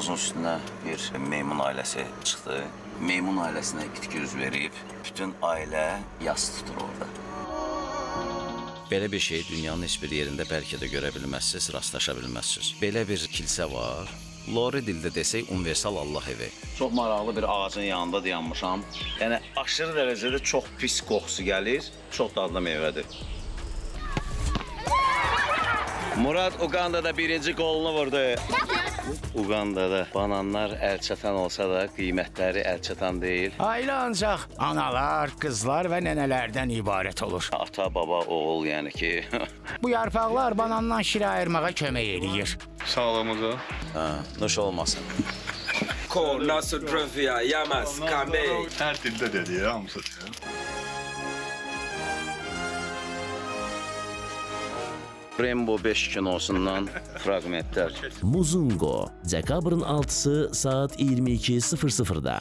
Tovuzun üstünə bir meymun ailəsi çıxdı. Meymun ailəsinə itki üz verib, bütün ailə yas tutur orada. Belə bir şey dünyanın heç bir yerində bəlkə də görə bilməzsiniz, rastlaşa bilməzsiniz. Belə bir kilsə var. Lori dildə desək, universal Allah evi. Çox maraqlı bir ağacın yanında dayanmışam. Yəni, aşırı dərəcədə çox pis qoxusu gəlir. Çox dadlı meyvədir. Murad Ugandada birinci qolunu vurdu. Ugandada bananlar əlçatan olsa da qiymətləri əlçatan deyil. Ailə ancaq analar, qızlar və nənələrdən ibarət olur. Ata, baba, oğul, yəni ki. Bu yarpaqlar banandan şirə ayırmağa kömək eləyir. Sağlığımıza. Nuş olmasın. Ko, nasıl trofya, yamas, kambe. Hər dildə dedi ya, hamısı. Rainbow 5 kinosundan fraqmentlər. Muzungo, dekabrın 6-sı saat 22:00-da.